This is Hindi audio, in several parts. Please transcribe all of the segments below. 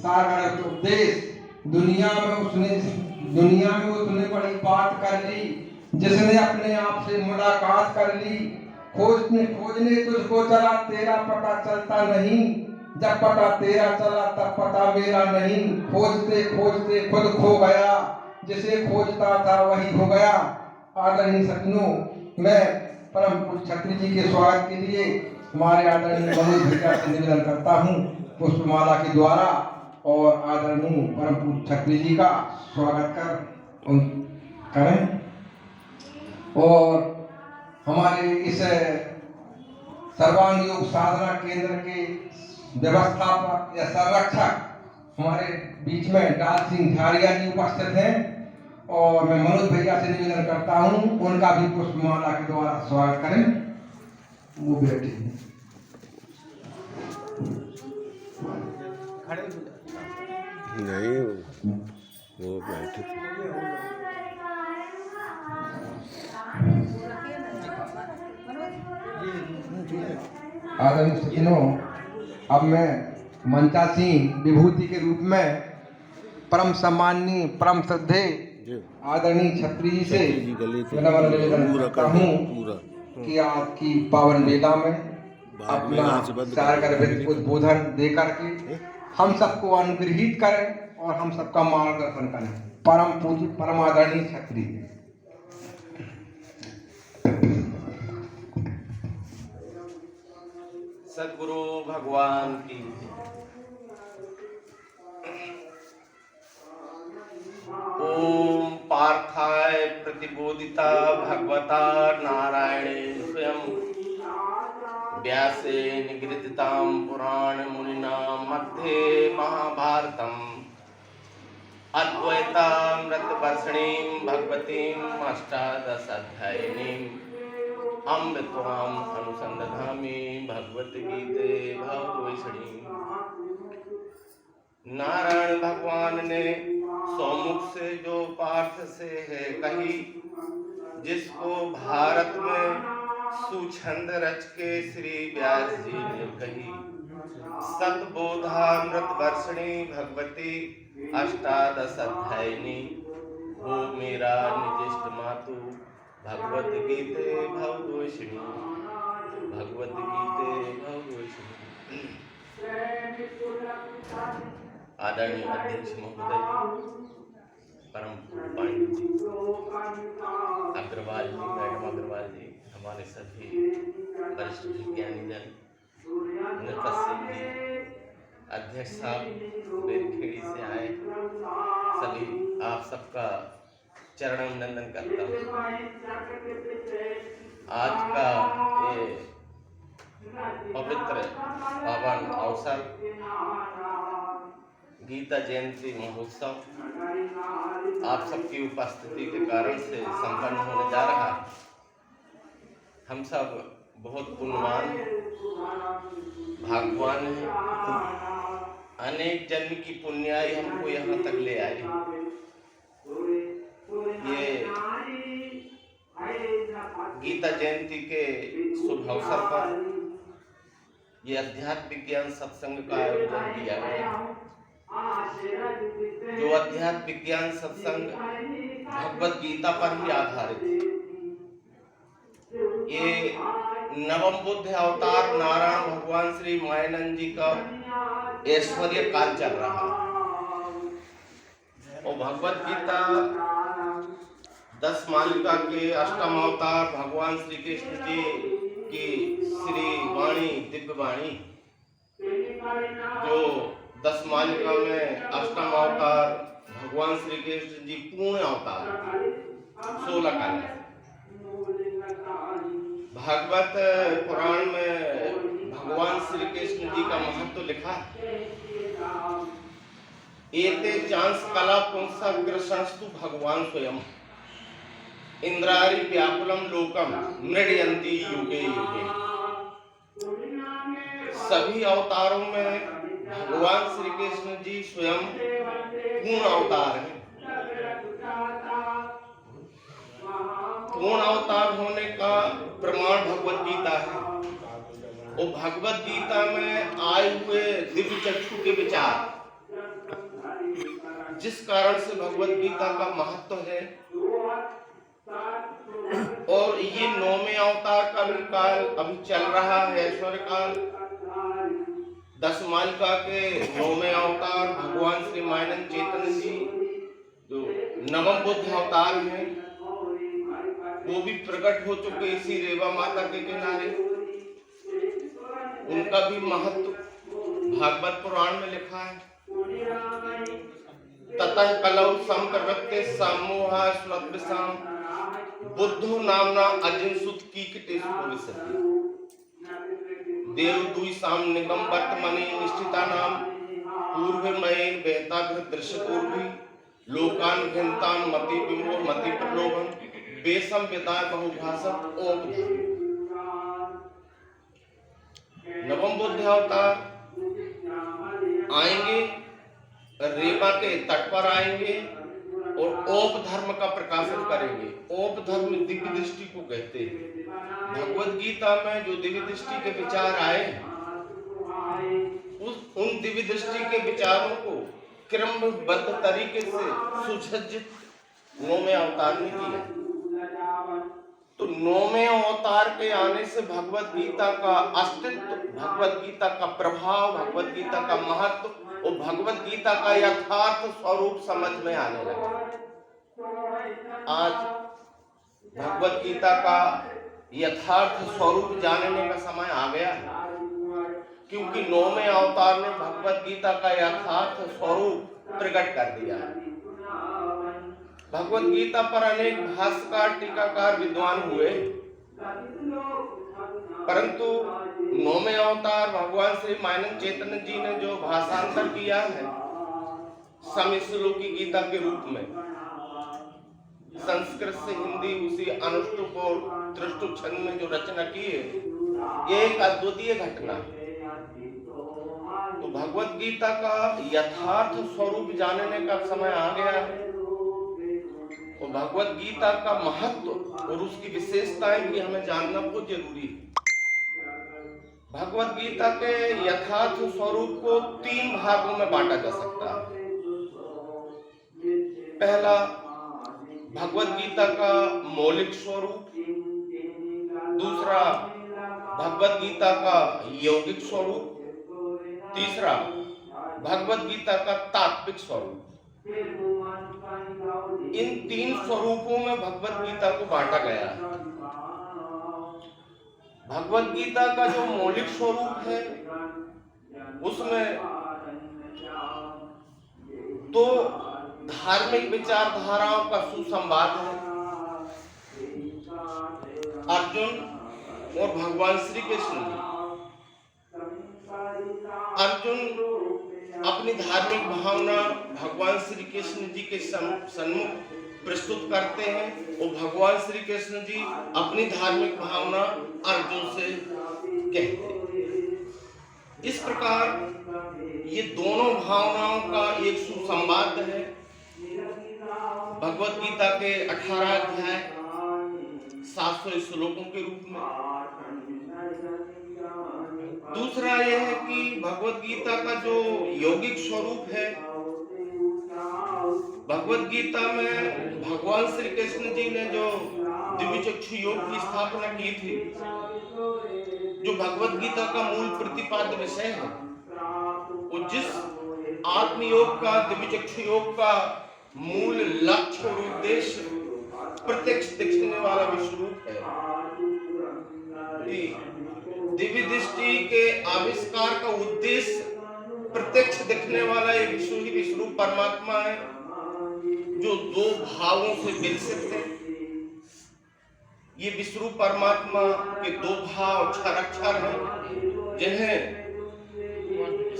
सागर उपदेश दुनिया में उसने बड़ी बात कर ली, जिसने अपने आप से मुलाकात कर ली। खोजने तुझको चला, तेरा पता चलता नहीं, जब पता तेरा चला तब पता मेरा नहीं। खोजते खोजते खुद खो गया, जिसे खोजता था वही हो गया। आदरणीय सज्जनों, मैं परम पूज्य छत्री जी के स्वागत के लिए हमारे आदरणीय मनोज भैया से निवेदन करता हूँ पुष्पमाला के द्वारा, और आदरणीय परम पूज्य छत्री जी का स्वागत करें। और हमारे इस सर्वांग योग साधना केंद्र के व्यवस्थापक या संरक्षक हमारे बीच में डाल सिंह झारिया जी उपस्थित हैं, और मैं मनोज भैया से निवेदन करता हूं उनका भी पुष्पमाला के द्वारा स्वागत करें। वो बैठे नहीं, वो बैठे थे। आदरणीय सज्जनों, अब मैं मंचासीन विभूति के रूप में परम सम्माननीय परम श्रद्धे आदरणीय छत्री जी से निवेदन करता हूँ कि आपकी पावन वेला में अपना सारगर उद्बोधन दे करके हम सबको अनुग्रहित करें और हम सबका मार्गदर्शन करें। परम पूज्य परम आदरणीय छत्री। सद्गुरु भगवान की ओम पार्थाय प्रतिबोधिता भगवता नारायणे स्वयं व्यासे निगृहीतां पुराण मुनिना मध्ये महाभारतम् अद्वैतामृतवर्षिणीं भगवतीं अष्टादशाध्यायिनीं अम्ब त्वाम् अनुसंदधामि भगवद्गीते भावविषणीं। नारायण भगवान ने सौमुख से जो पार्थ से है कही, जिसको भारत में सुछंद रच के श्री व्यास जी ने कही। सतबोधामृत वर्षिणी भगवती अष्टादशाध्यायिनी, हो मेरा निजिष्ट मातु भगवत गीते भवद्वेषिणी, भगवत गीते भवद्वेषिणी। आदरणीय अध्यक्ष महोदय, परम पांडु जी, अग्रवाल जी, मैडम अग्रवाल जी, हमारे सभी वरिष्ठ विज्ञानी जन, नृपत जी, अध्यक्ष साहब बेरखेड़ी से आए, सभी आप सबका चरण अभिनंदन करता हूँ। आज का ये पवित्र पावन अवसर गीता जयंती महोत्सव आप सबकी उपस्थिति के कारण से संपन्न होने जा रहा है। हम सब बहुत पुण्यवान भाग्यवान हैं, अनेक जन्म की पुण्याई हमको यहाँ तक ले आई। ये गीता जयंती के शुभ अवसर पर ये अध्यात्म विज्ञान सत्संग का आयोजन किया गया। जो अध्यात्म विज्ञान सत्संग भगवत गीता पर ही आधारित है। ये नवम बुद्ध अवतार नारायण भगवान श्री मायानंद जी का ऐश्वर्य काल चल रहा है, और भगवत गीता 10 मालिका के अष्टम अवतार भगवान श्री कृष्ण जी की श्री वाणी दिव्य वाणी, जो 10 मालिका में अष्टम अवतार भगवान श्री कृष्ण जी पूर्ण अवतार 16 काल। भागवत पुराण में भगवान श्री कृष्ण जी का महत्व लिखा है। एते चांस कला पुंसग्र संस्तु भगवान स्वयं इंद्रारी व्याकुलम लोकम मृडयंती युगे युगे। सभी अवतारों में भगवान श्री कृष्ण जी स्वयं पूर्ण अवतार हैं। पूर्ण अवतार होने का प्रमाण भगवत गीता है। और भगवत गीता में आए हुए दिव्य चक्षु के विचार जिस कारण से भगवत गीता का महत्व है। और ये 9वें अवतार का भी काल अभी चल रहा है, ऐश्वर्य काल। 10 मालिका के 9वें अवतार भगवान श्री मायानंद चैतन्य जी जो नवम बुद्ध अवतार हैं, वो भी प्रकट हो चुके इसी रेवा माता के किनारे। उनका भी महत्व भागवत पुराण में लिखा है। ततः कलौ संप्रवृत्ते सम्मोहा स्वद्विषाम बुद्धो नामना अजिनसुत कीकटेषु भविष्यति। देव दुई साम निगम वर्तमनि निष्ठिता नाम पूर्वमयेन बेहताभिः दृश्यपूर्वी लोकान घिन्तान मति विमोह मति प्रलोभन बेसम विदाय बहुभाषक ओम। नवम बुद्ध अवतार आएंगे, रेवा के तट पर आएंगे और ओप धर्म का प्रकाशन करेंगे। ओप धर्म दिव्य दृष्टि को कहते हैं। भगवत गीता में जो दिव्य दृष्टि के विचार आए, उन दिव्य दृष्टि के विचारों को क्रमबद्ध तरीके से सुसज्जित 9वें अवतार ने किया। तो 9वें अवतार के आने से भगवत गीता का अस्तित्व, भगवत गीता का प्रभाव, भगवत गीता का महत्व और भगवत गीता का यथार्थ स्वरूप समझ में आने लगा। आज भगवत गीता का यथार्थ स्वरूप जानने का समय आ गया है, क्योंकि 9वें अवतार ने भगवत गीता का यथार्थ स्वरूप प्रकट कर दिया है। भगवत गीता पर अनेक भाष्यकार, टीकाकार, विद्वान हुए, परंतु 9वें अवतार भगवान श्री मायानंद चैतन्य जी ने जो भाषांतर किया है समश्लोकी गीता के रूप में, संस्कृत से हिंदी उसी अनुष्टुप और त्रिष्टुप छंद में जो रचना की है, ये एक अद्वितीय घटना है। तो भगवत गीता का यथार्थ स्वरूप जानने का समय आ गया है और भगवत गीता का महत्व और उसकी विशेषताएं भी हमें जानना बहुत जरूरी है। भगवत गीता के यथार्थ स्वरूप को 3 भागों में बांटा जा सकता है। पहला, भगवत गीता का मौलिक स्वरूप। दूसरा, भगवत गीता का यौगिक स्वरूप। तीसरा, भगवत गीता का तात्विक स्वरूप। इन 3 स्वरूपों में भगवत गीता को बांटा गया है। भगवत गीता का जो मौलिक स्वरूप है, उसमें तो धार्मिक विचारधाराओं का सुसंवाद है। अर्जुन और भगवान श्री कृष्ण, अर्जुन अपनी धार्मिक भावना भगवान श्री कृष्ण जी के सम्मुख प्रस्तुत करते हैं और भगवान श्री कृष्ण जी अपनी धार्मिक भावना अर्जुन से कहते हैं। इस प्रकार ये दोनों भावनाओं का एक सुसंवाद है। भगवत गीता के 18 अध्याय 700 श्लोकों के रूप में। दूसरा यह है कि भगवत गीता का जो यौगिक स्वरूप है, भगवत गीता में भगवान श्री कृष्ण जी ने जो दिव्य चक्षु योग की स्थापना की थी, जो भगवत गीता का मूल प्रतिपाद्य विषय है, वो जिस आत्मयोग का, दिव्य चक्षु योग का मूल लक्ष्य और उद्देश्य प्रत्यक्ष दिखने वाला विश्वरूप है। दिव्य दृष्टि के आविष्कार का उद्देश्य प्रत्यक्ष दिखने वाला ये विश्वरूप परमात्मा है, जो 2 भावों से विकसित है। ये विश्वरूप परमात्मा के 2 भाव क्षर अक्षर हैं, जिन्हें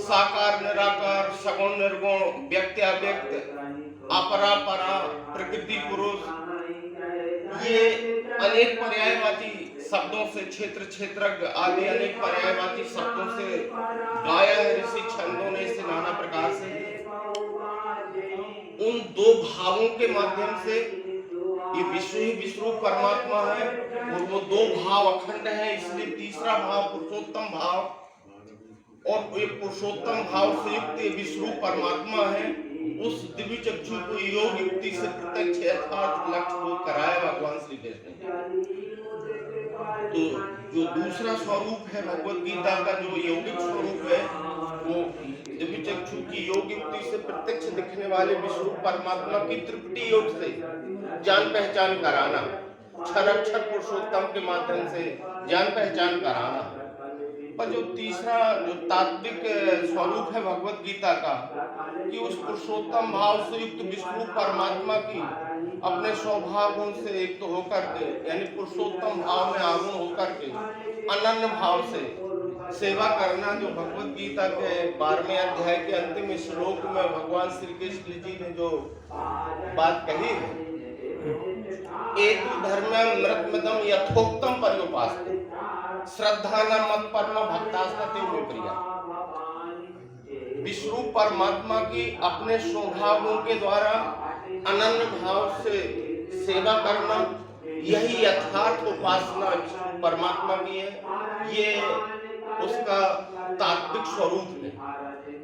साकार निराकार, सगुण निर्गुण, व्यक्ति अव्यक्त, अपरा परा, प्रकृति पुरुष, ये अनेक पर्यायवाची शब्दों से, क्षेत्र क्षेत्रज्ञ आदि अनेक पर्यायवाची शब्दों से गाया है ऋषि छंदों ने इसे नाना प्रकार से। उन 2 भावों के माध्यम से ये विश्व ही विश्वरूप परमात्मा है और वो 2 भाव अखंड है, इसलिए तीसरा भाव पुरुषोत्तम भाव, और ये पुरुषोत्तम भाव से युक्त ये विश्वरूप परमात्मा है उस दिव्य चक्षु को योग युक्ति से प्रत्यक्ष यथार्थ लक्ष्य बोध कराया भगवान श्री कृष्ण ने। तो जो दूसरा स्वरूप है भगवत गीता का, जो यौगिक स्वरूप है, वो दिव्य चक्षु की योग युक्ति से प्रत्यक्ष दिखने वाले विश्व परमात्मा की त्रिपुटी योग से जान पहचान कराना, क्षर अक्षर पुरुषोत्तम के माध्यम से जान पहचान कराना। पर जो तीसरा जो तात्विक स्वरूप है भगवत गीता का, कि उस पुरुषोत्तम भाव से युक्त विष्णु परमात्मा की अपने स्वभाव गुण से एक तो होकर के, यानी पुरुषोत्तम भाव में आगुण होकर के अनन्य भाव से सेवा करना, जो भगवत गीता के 12वें अध्याय के अंतिम श्लोक में भगवान श्री कृष्ण जी ने जो बात कही है, एतु धर्मं मृतमदं यथोक्तम पर्युपासते श्रद्धा न मत परम भक्तास्ते प्रिया। विष्णु परमात्मा की अपने स्वभावों के द्वारा अनन्य भाव से सेवा करना, यही यथार्थ उपासना विष्णु परमात्मा की है। ये उसका तात्विक स्वरूप है।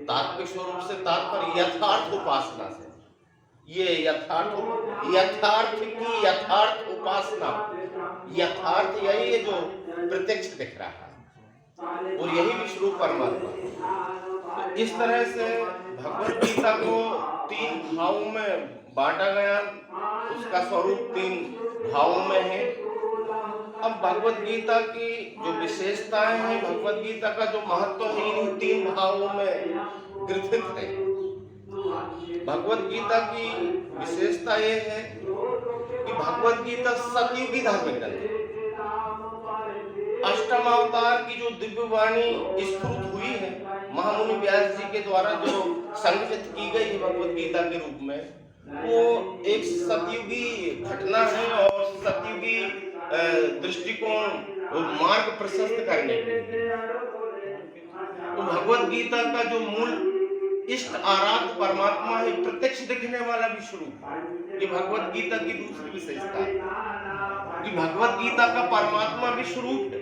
तात्विक स्वरूप से तात्पर्य यथार्थ उपासना से, ये यथार्थ की यथार्थ उपासना, यथार्थ यही है जो प्रत्यक्ष दिख रहा है, और यही विष्णु परमात्मा। तो इस तरह से भगवत गीता को 3 भावों में बांटा गया, उसका स्वरूप 3 भावों में है। अब भगवत गीता की जो विशेषताएं हैं, भगवत गीता का जो महत्व है, इन 3 भावों में ग्रथित है। भगवत गीता की विशेषता ये है कि भगवत गीता सतयुगी धर्म ग्रंथ है। अष्टमावतार की जो दिव्य वाणी स्फुरित हुई है, महामुनि व्यास जी के द्वारा जो संकलित की गई है भगवत गीता के रूप में, वो एक सतयुगी घटना है और सतयुगी दृष्टिकोण और मार्ग प्रशस्त करने के लिए। तो भगवत गीता का जो मूल इष्ट आराध्य परमात्मा है, प्रत्यक्ष दिखने वाला विष्णु, ये भगवत गीता की दूसरी विशेषता है कि भगवत गीता का परमात्मा विष्णु है,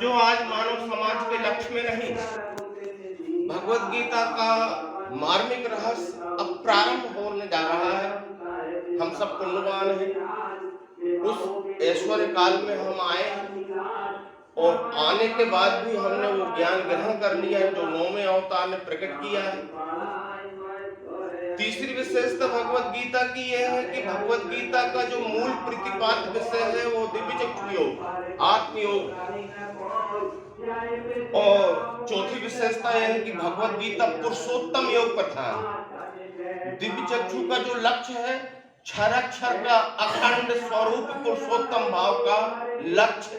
जो आज मानव समाज के लक्ष्य में नहीं। भगवत गीता का मार्मिक रहस्य अब प्रारंभ होने जा रहा है। हम सब पुण्यवान हैं, उस ऐश्वर्य काल में हम आए और आने के बाद भी हमने वो ज्ञान ग्रहण कर लिया है जो 9वें अवतार ने प्रकट किया है। तीसरी विशेषता भगवत गीता की यह है कि भगवत गीता का जो मूल प्रतिपाद्य विषय है वो दिव्य चक्षु योग, आत्मयोग। और चौथी विशेषता यह है कि भगवत गीता पुरुषोत्तम योग प्रधान। दिव्य चक्षु का जो लक्ष्य है, क्षराक्षर का अखंड स्वरूप पुरुषोत्तम भाव का लक्ष्य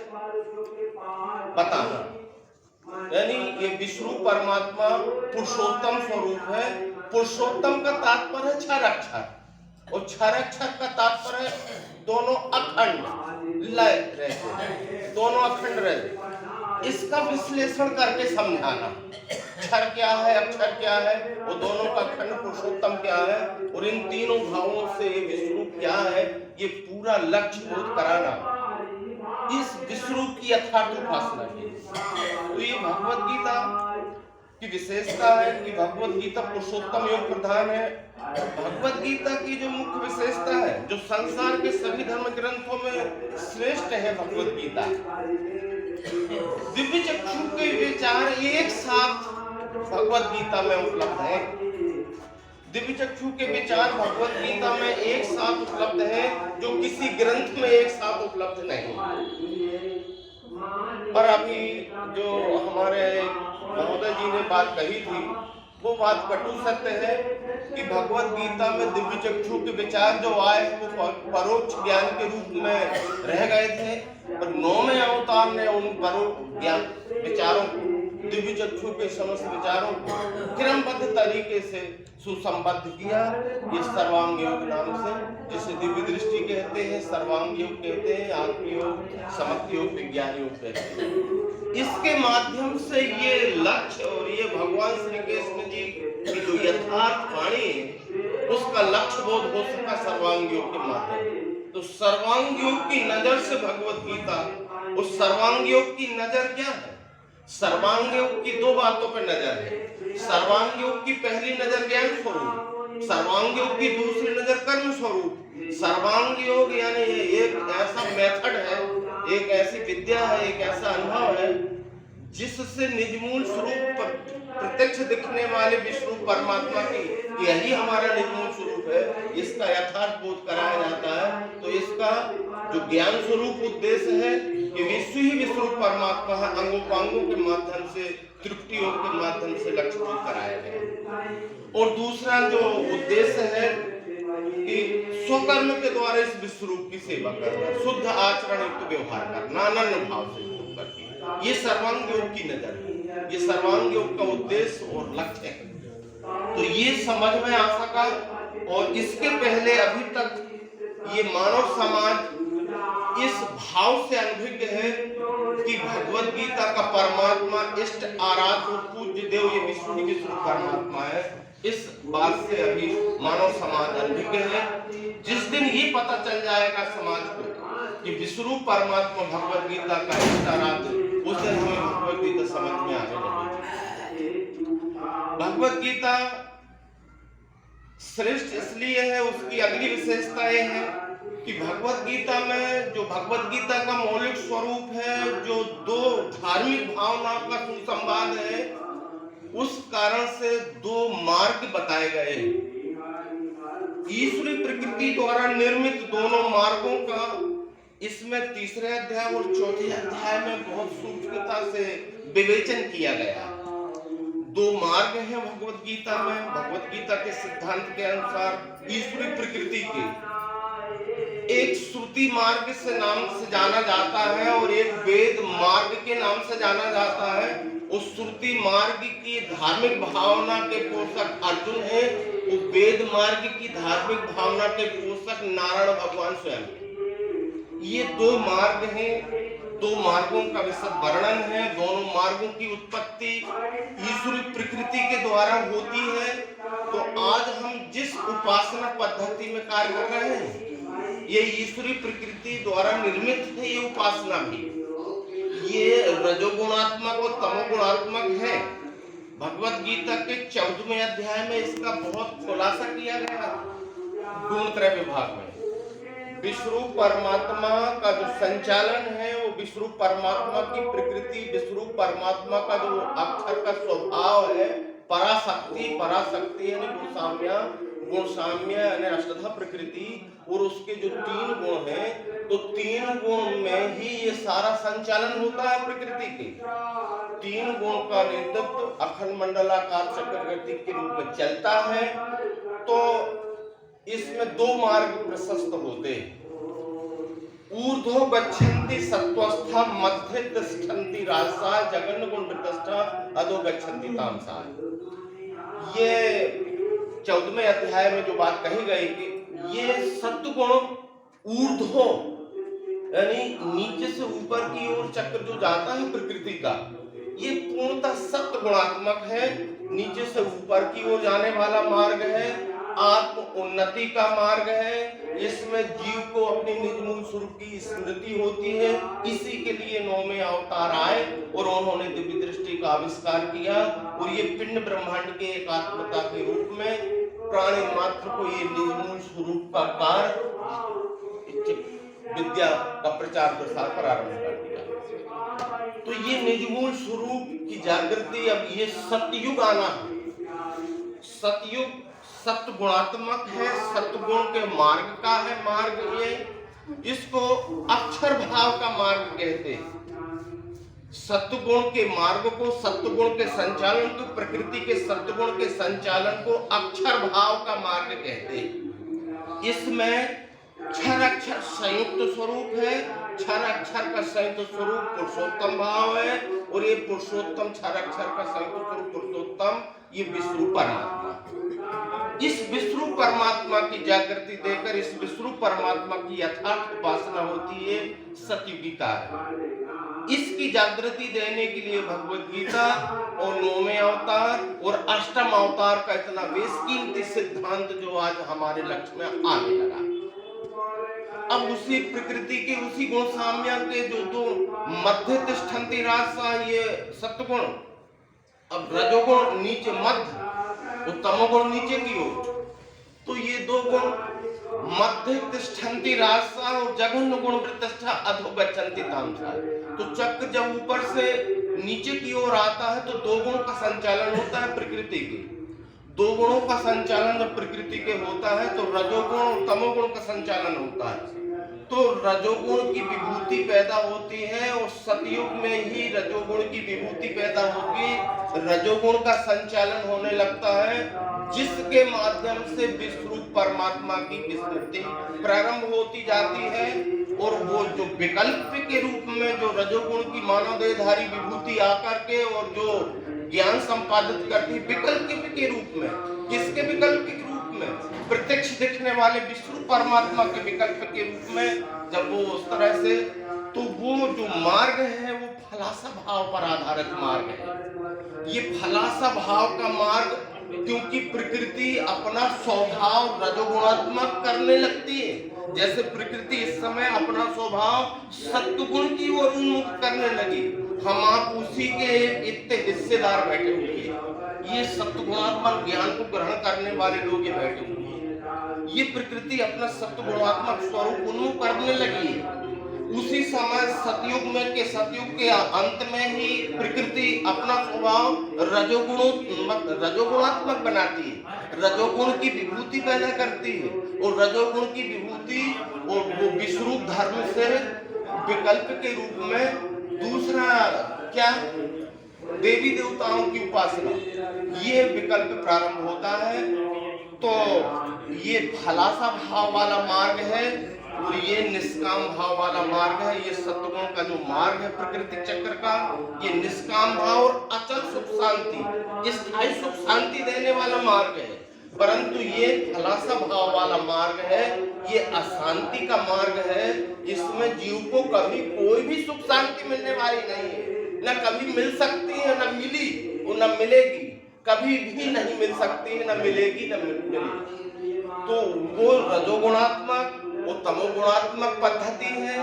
बताना, यानी ये विष्णु परमात्मा पुरुषोत्तम स्वरूप है। पुरुषोत्तम का तात्पर्य है क्षराक्षर, और क्षराक्षर का तात्पर्य दोनों अखंड लय रहते, दोनों अखंड रहते। इसका विश्लेषण करके समझाना, क्षर क्या है, अक्षर क्या है, वो दोनों का अखंड पुरुषोत्तम क्या है, और इन तीनों भावों से विष्णु क्या है, ये पूरा लक्ष्य बोध कराना, इस विष्णु की यथार्थ उपासना की। तो ये भगवत गीता की विशेषता है कि भगवत गीता पुरुषोत्तम योग प्रधान है। भगवत गीता की जो मुख्य विशेषता है, जो संसार के सभी धर्म ग्रंथों में श्रेष्ठ है, भगवत गीता दिव्य चक्षु के विचार एक साथ भगवत गीता में उपलब्ध है। दिव्य चक्षु के विचार भगवत गीता में एक साथ उपलब्ध है, जो किसी ग्रंथ में एक साथ उपलब्ध नहीं। और अभी जो हमारे महोदय जी ने बात कही थी, वो बात कटु सत्य है कि भगवत गीता में दिव्य चक्षु के विचार जो आए वो परोक्ष ज्ञान के रूप में रह गए थे, पर 9वें अवतार ने उन परोक्ष ज्ञान विचारों को, दिव्य चक्षु के समस्त विचारों को क्रमबद्ध तरीके से सुसंबद्ध किया। ये सर्वांग योग नाम से, जिसे दिव्य दृष्टि कहते हैं, सर्वांग योग कहते हैं, आत्मयोग, समत्व योग, विज्ञान योग कहते हैं। इसके माध्यम से ये लक्ष्य और ये भगवान श्री कृष्ण जी की जो यथार्थ वाणी है, उसका लक्ष्य बोध हो सका सर्वांग योग के माध्यम। तो सर्वांग योग की नजर से भगवत गीता, उस सर्वांग योग की नजर क्या है? सर्वांग योग की 2 बातों पर नजर है। सर्वांग योग की पहली नजर ज्ञान स्वरूप, सर्वांग योग की दूसरी नजर कर्म स्वरूप। सर्वांग योग यानी एक ऐसा मेथड है, एक ऐसी विद्या है, एक ऐसा अनुभव है जिससे निजमूल स्वरूप प्रत्यक्ष दिखने वाले विश्व परमात्मा की यही हमारा निजमूल स्वरूप है, इसका यथार्थ बोध कराया जाता है। तो इसका जो ज्ञान स्वरूप उद्देश्य है कि विश्व ही विश्व परमात्मा है, अंगोपांगों के माध्यम से, तृप्ति योग के माध्यम से लक्ष्य बोध कराया गया। और दूसरा जो उद्देश्य है कि स्वकर्म के द्वारा इस विश्व रूप की सेवा करना, शुद्ध आचरण युक्त व्यवहार करना, अनन्य भाव से योग करके, ये सर्वांग योग की नजर है, ये सर्वांग योग का उद्देश्य और लक्ष्य है। तो ये समझ में आ सका। और इसके पहले अभी तक ये मानव समाज इस भाव से अनभिज्ञ है कि भगवत गीता का परमात्मा इष्ट आराध्य पूज्य देव ये विष्णु ही विष्णु परमात्मा है, इस बात से अभी मानव समाज अनभिज्ञ है। जिस दिन ये पता चल जाएगा समाज को कि विष्णु परमात्मा भगवत गीता का इष्ट आराध्य, उस दिन हमें भगवत गीता समझ में आने लगेगी। भगवत गीता श्रेष्ठ इसलिए है, उसकी अगली विशेषता यह है कि भगवत गीता में जो भगवत गीता का मौलिक स्वरूप है, जो दो धार्मिक भावनाओं का सुसंवाद है, उस कारण से दो मार्ग बताए गए। ईश्वरी प्रकृति द्वारा निर्मित दोनों मार्गों का इसमें तीसरे अध्याय और चौथे अध्याय में बहुत सूक्ष्मता से विवेचन किया गया। दो मार्ग हैं भगवत गीता में। भगवत गीता के सिद्धांत के अनुसार ईश्वरी प्रकृति के एक श्रुति मार्ग से नाम से जाना जाता है और एक वेद मार्ग के नाम से जाना जाता है। उस श्रुति मार्ग की धार्मिक भावना के पोषक अर्जुन है, वो वेद मार्ग की धार्मिक भावना के पोषक नारायण भगवान स्वयं। ये दो मार्ग हैं, दो मार्गों का विशद वर्णन है। दोनों मार्गों की उत्पत्ति ईश्वरी प्रकृति के द्वारा होती है। तो आज हम जिस उपासना पद्धति में कार्य कर रहे हैं, ये ईश्वरी प्रकृति द्वारा निर्मित है। ये उपासना भी ये रजोगुणात्मक और तमोगुणात्मक है। भगवत गीता के 14वें अध्याय में इसका बहुत खुलासा किया गया गुणत्रय विभाग में। विश्व परमात्मा का जो संचालन है वो विश्व परमात्मा की प्रकृति, विश्व परमात्मा का जो अक्षर का स्वभाव है, पराशक्ति, पराशक्ति यानी गुणसाम्य, गुणसाम्य यानी अष्टधा प्रकृति, और उसके जो तीन गुण हैं, तो तीन गुण में ही ये सारा संचालन होता है प्रकृति के। तीन गुण का नेतृत्व अखंड मंडलाकार चक्रवर्ती के रूप में चलता है। तो इसमें दो मार्ग प्रशस्त होते हैं। ऊर्ध्व गच्छन्ति सत्वस्था, मध्य तिष्ठन्ति राजसा, जगन गुण प्रतिष्ठा, अधो गच्छन्ति तामसा। ये 14वें अध्याय में जो बात कही गई कि ये सत्वगुण ऊर्ध्व यानी नीचे से ऊपर की ओर चक्र जो जाता है प्रकृति का, ये पूर्णतः सत्व गुणात्मक है। नीचे से ऊपर की ओर जाने वाला मार्ग है, आत्म उन्नति का मार्ग है। इसमें जीव को अपनी निज मूल स्वरूप की स्मृति होती है। इसी के लिए 9वें अवतार आए और उन्होंने दिव्य दृष्टि का आविष्कार किया और ये पिंड ब्रह्मांड के एकात्मता के रूप में प्राणी मात्र को ये निज मूल स्वरूप का कार्य विद्या का प्रचार प्रसार प्रारंभ कर दिया। तो ये निज मूल स्वरूप की जागृति, अब ये सतयुग आना है। सतयुग सत्व गुणात्मक है, सत्वगुण के मार्ग का है मार्ग ये। इसको अक्षर भाव का मार्ग कहते हैं। सत्वगुण के मार्ग को, सत्वगुण के संचालन को, प्रकृति के सत्वगुण के संचालन को अक्षर भाव का मार्ग कहते हैं। इसमें क्षर अक्षर संयुक्त स्वरूप है। क्षर अक्षर का संयुक्त स्वरूप पुरुषोत्तम भाव है और ये पुरुषोत्तम क्षर अक्षर का संयुक्त स्वरूप पुरुषोत्तम ये विष्णु परमात्मा। इस विष्णु परमात्मा की जागृति देकर इस विष्णु परमात्मा की यथार्थ उपासना होती है सतयुगी कार्य। इसकी जागृति देने के लिए भगवत गीता और 9वें अवतार और अष्टम अवतार का इतना बेशकीमती सिद्धांत जो आज हमारे लक्ष्य में आने लगा। अब उसी प्रकृति के उसी गुण साम्य के जो दो मध्य तिष्ठन्ति राजसा ये सत्वगुण, अब रजोगुण नीचे मध्य और तमोगुण नीचे की ओर। तो ये दो गुण मध्य तिष्ठन्ति राजसा और जघन्य गुण प्रतिष्ठा अधो गच्छन्ति तामसा। तो चक्र जब ऊपर से नीचे की ओर आता है तो दो गुणों का संचालन होता है प्रकृति के। दो गुणों का संचालन जब प्रकृति के होता है तो रजोगुण और तमोगुण का संचालन होता है। तो रजोगुण की विभूति पैदा होती है और सतयुग में ही रजोगुण की विभूति पैदा होगी, रजोगुण का संचालन होने लगता है, जिसके माध्यम से विश्वरूप परमात्मा की विस्मृति प्रारंभ होती जाती है। और वो जो विकल्प के रूप में जो रजोगुण की मानव देहधारी विभूति आकर के और जो ज्ञान संपादित करती विकल्प के रूप में, किसके विकल्प के रूप में? प्रत्यक्ष दिखने वाले विष्णु परमात्मा के विकल्प के रूप में जब वो उस तरह से, तो वो जो मार्ग है वो फलासा भाव पर आधारित मार्ग है। ये फलासा भाव का मार्ग, क्योंकि प्रकृति अपना स्वभाव रजोगुणात्मक करने लगती है। जैसे प्रकृति इस समय अपना स्वभाव सत्वगुण की ओर उन्मुख करने लगी, हम आप उसी के इतने हिस्सेदार बैठे हुए हैं। ये सत्वगुणात्मक ज्ञान को ग्रहण करने वाले लोग ये बैठे हुए हैं। ये प्रकृति अपना सत्वगुणात्मक स्वरूप उन्मुख करने लगी है। उसी समय सतयुग के अंत में ही प्रकृति अपना स्वभाव रजोगुणात्मक बनाती है, रजोगुण की विभूति पैदा करती है। और रजोगुण की विभूति और वो विश्वरूप धर्म से विकल्प के रूप में दूसरा क्या, देवी देवताओं की उपासना, ये विकल्प प्रारंभ होता है। तो ये फलासा भाव वाला मार्ग है और ये निष्काम भाव वाला मार्ग है। ये सत्वगुण का जो मार्ग है प्रकृति चक्र का, ये निष्काम भाव और अचल सुख शांति, स्थायी सुख शांति देने वाला मार्ग है। परंतु ये फलासा भाव वाला मार्ग है, ये अशांति का मार्ग है। इसमें जीव को कभी कोई भी सुख शांति मिलने वाली नहीं है, न कभी मिल सकती है, न मिली और न मिलेगी, कभी भी नहीं मिल सकती है, न मिलेगी न मिलेगी। तो वो रजोगुणात्मक वो तमोगुणात्मक पद्धति है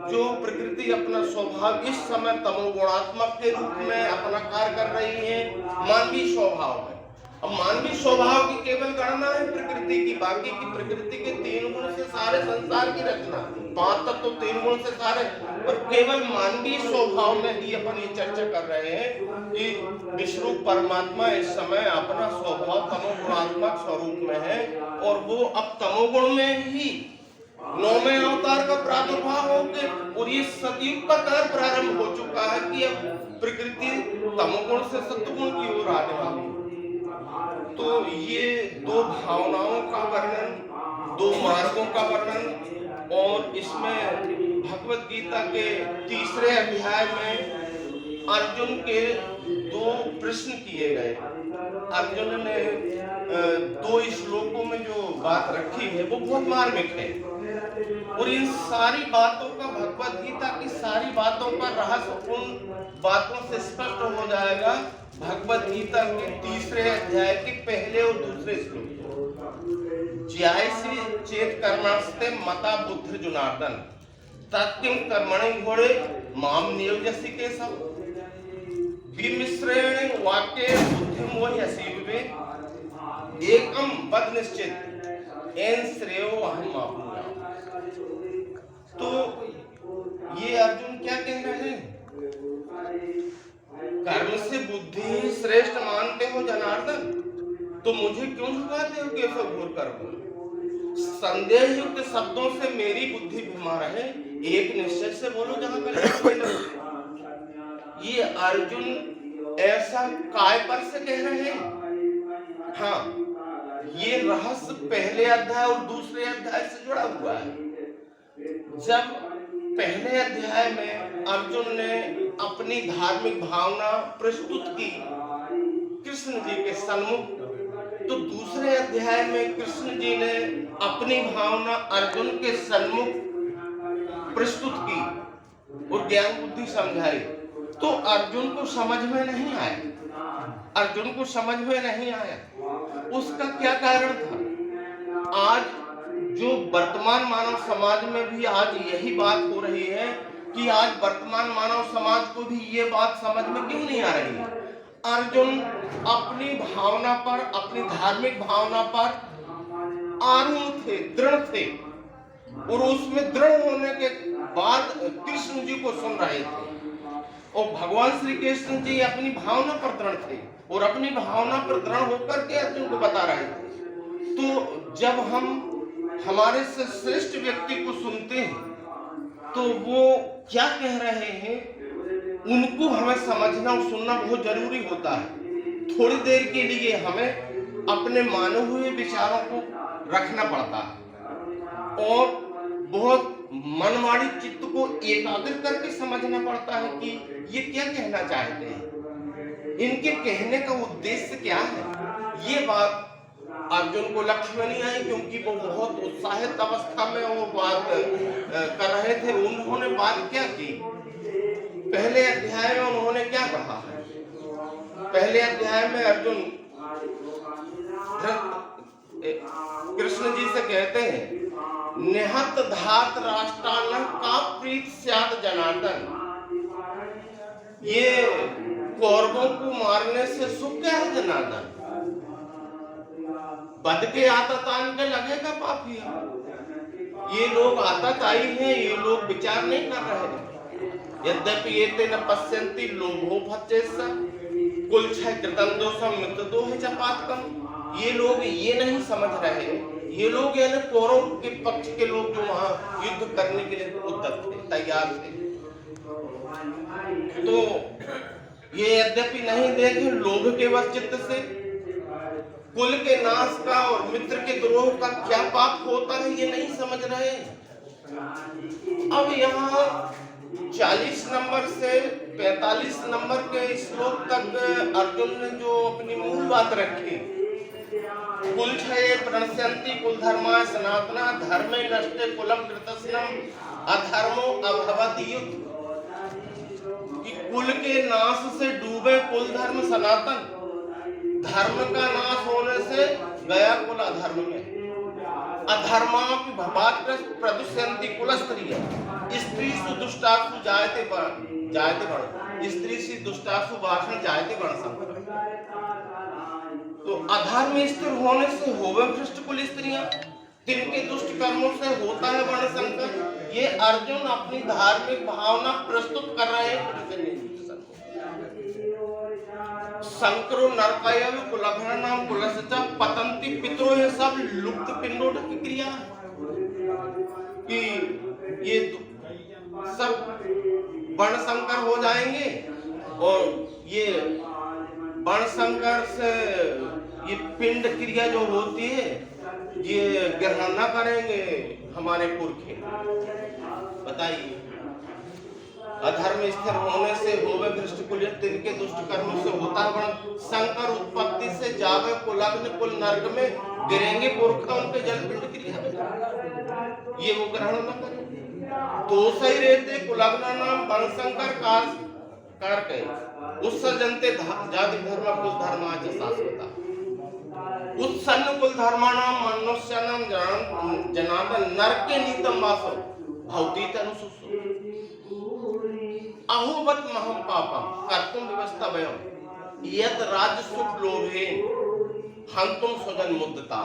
जो प्रकृति अपना स्वभाव इस समय तमोगुणात्मक के रूप में अपना कार्य कर रही है मानवीय स्वभाव में। अब मानवीय स्वभाव की केवल गणना है प्रकृति की, बाकी की प्रकृति के 3 गुण से सारे संसार की रचना, 5 तत्व तो 3 गुण से सारे, और केवल मानवीय स्वभाव में ही अपन ये चर्चा कर रहे हैं कि विश्वरूप परमात्मा इस समय अपना स्वभाव तमोगुणात्मक स्वरूप में है। और वो अब तमोगुण में ही 9वें अवतार का प्रादुर्भाव हो गए और ये सतयुग का कार्य प्रारंभ हो चुका है कि अब प्रकृति तमोगुण से सत्वगुण की ओर आने वाली है। तो ये दो भावनाओं का वर्णन, दो मार्गों का वर्णन, और इसमें भगवत गीता के 3रे अध्याय में अर्जुन के 2 प्रश्न किए गए। अर्जुन ने 2 श्लोकों में जो बात रखी है वो बहुत मार्मिक है, और इन सारी बातों का भगवत गीता की सारी बातों का रहस्य उन बातों से स्पष्ट हो जाएगा भगवत गीता के 3रे अध्याय के 1 और 2 श्लोक। ज्यायसी चेत कर्मणस्ते मता बुद्धि जनार्दन तत्किं कर्मणि घोड़े माम नियोजसी के सब विमिश्रेण वाक्ये बुद्धि मोह्यसी विवेक एकम बद निश्चित एन श्रेयो अहम आप्नुया। तो ये अर्जुन क्या कह रहे हैं? कर्म से बुद्धि श्रेष्ठ मानते हो जनार्दन, तो मुझे क्यों झुकाते हो केशव घोर कर्म? संदेह युक्त शब्दों से मेरी बुद्धि भिमा रहे, एक निश्चय से बोलो जहां पर। ये अर्जुन ऐसा काय पर से कह रहे हैं? हाँ, ये रहस्य 1 अध्याय और 2 अध्याय से जुड़ा हुआ है। जब 1 अध्याय में अर्जुन ने अपनी धार्मिक भावना प्रस्तुत की कृष्ण जी के सन्मुख, तो 2 अध्याय में कृष्ण जी ने अपनी भावना अर्जुन के सन्मुख प्रस्तुत की और ज्ञान बुद्धि समझाई। तो अर्जुन को समझ में नहीं आया, अर्जुन को समझ में नहीं आया। उसका क्या कारण था? आज जो वर्तमान मानव समाज में भी आज यही बात हो रही है कि आज वर्तमान मानव समाज को भी ये बात समझ में क्यों नहीं आ रही है? अर्जुन अपनी भावना पर, अपनी धार्मिक भावना पर आरूढ़ थे, दृढ़ थे, और उसमें दृढ़ होने के बाद कृष्ण जी को सुन रहे थे। और भगवान श्री कृष्ण जी अपनी भावना पर दृढ़ थे और अपनी भावना पर दृढ़ होकर के अर्जुन को बता रहे थे। तो जब हम हमारे से श्रेष्ठ व्यक्ति को सुनते हैं तो वो क्या कह रहे हैं उनको हमें समझना और सुनना बहुत जरूरी होता है। थोड़ी देर के लिए हमें अपने माने हुए विचारों को रखना पड़ता है और बहुत मनमानी चित्त को एकाग्र करके समझना पड़ता है कि ये क्या कहना चाहते हैं, इनके कहने का उद्देश्य क्या है। ये बात अर्जुन को लक्ष्य में नहीं आई क्योंकि वो बहुत उत्साहित अवस्था में वो बात कर रहे थे। उन्होंने बात क्या की, पहले अध्याय में उन्होंने क्या कहा है। पहले अध्याय में अर्जुन कृष्ण जी से कहते हैं, निहत धात राष्ट्रान का प्रीत स्यात् जनार्दन। ये कौरवों को मारने से सुख क्या है जनार्दन, बद के आततान के लगेगा पापी। ये लोग आतताई हैं, ये लोग विचार नहीं कर रहे हैं। यद्यपि ये ते न पश्यन्ति लोभो भच्चेस्स कुल छय कृतं दोषम मित्र दोहे च पातकम्। ये लोग ये नहीं समझ रहे, ये लोग यानी कौरव के पक्ष के लोग जो वहां युद्ध करने के लिए उद्यत थे, तैयार थे, तो ये यद्यपि नहीं देखे लोभ के वश चित्त से कुल के नाश का और मित्र के द्रोह का क्या पाप होता है ये नहीं समझ रहे। अब यहाँ 40 नंबर से 45 नंबर के श्लोक तक अर्जुन ने जो अपनी मूल बात रखी, कुल छये प्रणश्यन्ति कुल धर्मा सनातना धर्मे नष्टे कुलम कृतस्नम अधर्मो अभवत् युद्ध। कि कुल के नाश से डूबे कुल धर्म सनातन, धर्म का नाश होने से गया कुल अधर्म में। अधर्मा भवात् प्रदुष्यन्ति कुलस्त्रिय स्त्रीषु दुष्टासु जायते वर्ण स्त्री से दुष्टासु भाषण जायते वर्ण। तो अधर्म स्थिर होने से होवे भ्रष्ट कुल स्त्रियां, तिनके दुष्ट कर्मों से होता है वर्ण संकर। ये अर्जुन अपनी धार्मिक भावना प्रस्तुत कर रहे हैं। संकरो नरकायव कुलघ्नानां कुलस्य पतंति पितरो, ये सब लुप्त पिंडों की क्रिया कि ये सब वर्ण संकर हो जाएंगे और ये वर्ण संकर से ये पिंड क्रिया जो होती है ये ग्रहण न करेंगे हमारे पुरखे। बताइए, अधर्म स्थिर होने से होवे भ्रष्ट कुल, तिनके दुष्ट कर्मों से होता है वर्ण संकर। उत्पत्ति से जावे कुलग्न कुल नर्क में गिरेंगे पुरखा, उनके जल पिंड क्रिया ये वो ग्रहण न करें। दोष ही रहते कुलग्न नाम वर्ण संकर कार के उत्सर्जनते जाति धर्म कुल धर्माच शाश्वता। उत्सन्न कुल धर्माणाम मनुष्याणाम जनार्दन नरके नीतम वासो भवतीत अनुसुसु अहोवत महम पापम कर्तुम व्यवस्था वयम यत राज्य सुख लोभेन हंतुम स्वजन मुद्दता।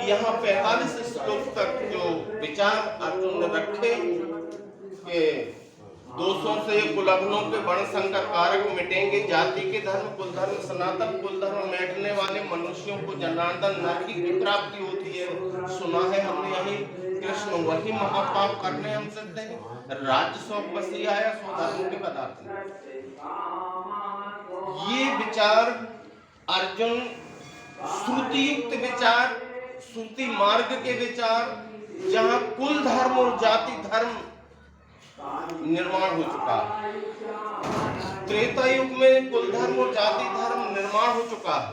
यहाँ 45 श्लोक तक जो विचार अर्जुन ने रखे कि दोषों से कुलग्नों के वर्ण संकर कारक मिटेंगे, जाति के धर्म कुल धर्म सनातन कुल धर्म मिटने वाले मनुष्यों को जनार्दन नरक की प्राप्ति होती है। सुना है हमने यही कृष्ण वही महापाप करने हम सकते हैं, राज्य सौ बसी आया सौ धर्म के पदार्थ। ये विचार अर्जुन श्रुति युक्त विचार, श्रुति मार्ग के विचार, जहाँ कुल धर्म और जाति धर्म निर्माण हो चुका है। त्रेता युग में कुल धर्म और जाति धर्म निर्माण हो चुका है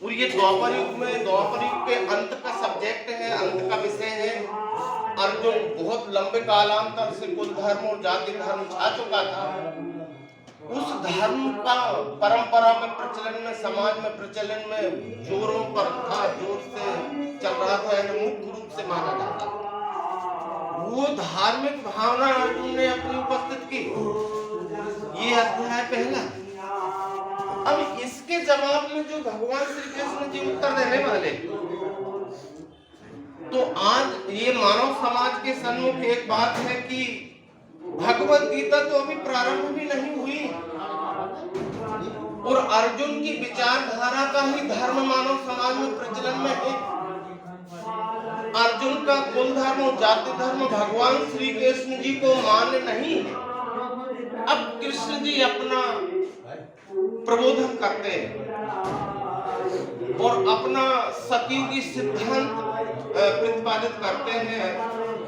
और ये द्वापर युग में, द्वापर युग के अंत का सब्जेक्ट है, अंत का विषय है। अर्जुन बहुत लंबे कालांतर से कुल धर्म और जाति धर्म छा चुका था। उस धर्म का परंपरा में प्रचलन में, समाज में प्रचलन में जोरों पर था, जोर से चल रहा था, यानी मुख्य रूप से माना जाता था। वो धार्मिक भावना अर्जुन ने अपनी उपस्थित की। ये अध्याय पहला अब इसके जवाब में जो भगवान श्री कृष्ण जी उत्तर देने वाले, तो आज ये मानव समाज के सम्मुख एक बात है कि भगवत गीता तो अभी प्रारंभ भी नहीं हुई और अर्जुन की विचारधारा का ही धर्म मानव समाज में प्रचलन में है। अर्जुन का कुल धर्म और जाति धर्म भगवान श्री कृष्ण जी को मान्य नहीं है। अब कृष्ण जी अपना प्रबोधन करते हैं और अपना सतयुगी सिद्धांत प्रतिपादित करते हैं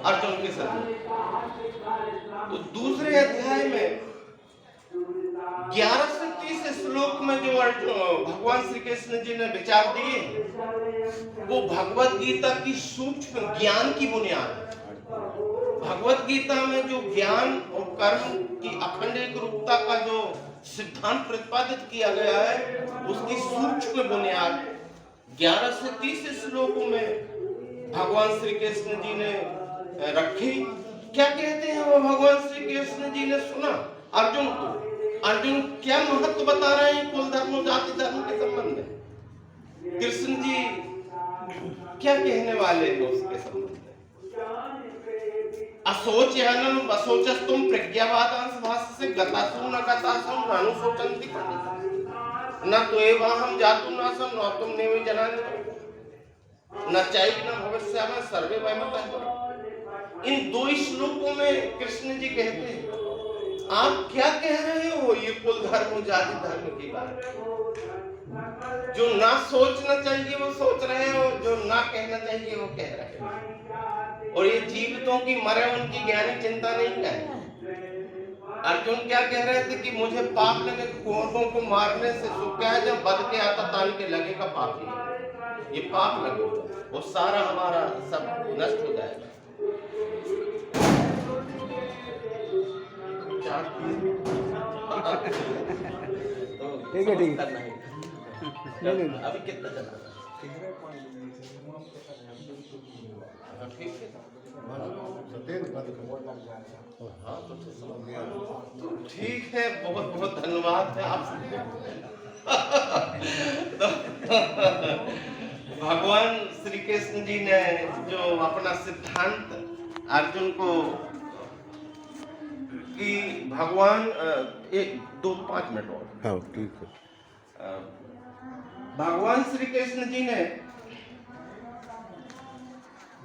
अर्जुन के साथ। तो दूसरे अध्याय में 11 से 30 श्लोक में जो भगवान श्री कृष्ण जी ने विचार दिए, वो भगवत गीता की सूक्ष्म ज्ञान की बुनियाद है। भगवत गीता में जो ज्ञान और कर्म की अखंड एक रूपता का जो सिद्धांत प्रतिपादित किया गया है, उसकी सूक्ष्म बुनियाद 11 से 30 श्लोकों में भगवान श्री कृष्ण जी ने रखी। क्या कहते हैं वो भगवान श्री कृष्ण जी ने सुना अर्जुन को, अर्जुन क्या महत्व बता रहे हैं कुल धर्म और जाति धर्म के संबंध में, कृष्ण जी क्या कहने वाले हैं उसके संबंध में। असोचयानम असोचस्तुम प्रज्ञावादांश भाष्य से गतासु न गतासु नानुशोचन्ति पंडित न तो एवाहम जातु नासम न तुम नेव जनान्ति न चाइक न भविष्यामि सर्वे वयमतः। इन दो श्लोकों में कृष्ण जी कहते हैं आप क्या कह रहे हो ये कुल धर्म जाति धर्म की बात, जो ना सोचना चाहिए वो सोच रहे हो, जो ना कहना चाहिए वो कह रहे हो, और ये जीवितों की मरे उनकी ज्ञानी चिंता नहीं है। अर्जुन क्या कह रहे थे कि मुझे पाप लगे कौरवों को मारने से सुख क्या है, जब बद के आता तान के लगेगा पाप ही, ये पाप लगे वो सारा हमारा सब नष्ट हो जाएगा। ठीक है ठीक है अभी कितना चला ठीक है, बहुत बहुत धन्यवाद है आप भगवान श्री कृष्ण जी ने जो अपना सिद्धांत अर्जुन को कि भगवान 5 मिनट और, हाँ ठीक है। भगवान श्री कृष्ण जी ने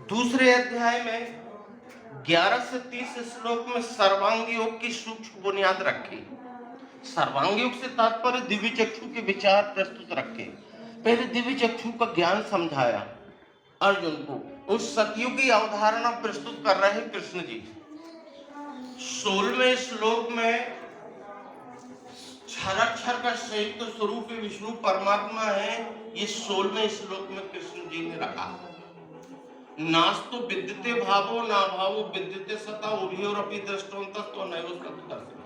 दूसरे अध्याय में 11 से 30 श्लोक में सर्वांग योग की सूक्ष्म बुनियाद रखी। सर्वांग योग से तात्पर्य दिव्य चक्षु के विचार प्रस्तुत रखे। पहले दिव्य चक्षु का ज्ञान समझाया अर्जुन को, उस सतयुगी अवधारणा प्रस्तुत कर रहे कृष्ण जी। 16वें श्लोक में क्षराक्षर का संयुक्त स्वरूप विष्णु परमात्मा है, ये 16वें श्लोक में कृष्ण जी ने रखा। नास्तु विद्यते भावो ना भावो विद्यते सता उभयोरपि दृष्टोन्तस्तो नैव तत्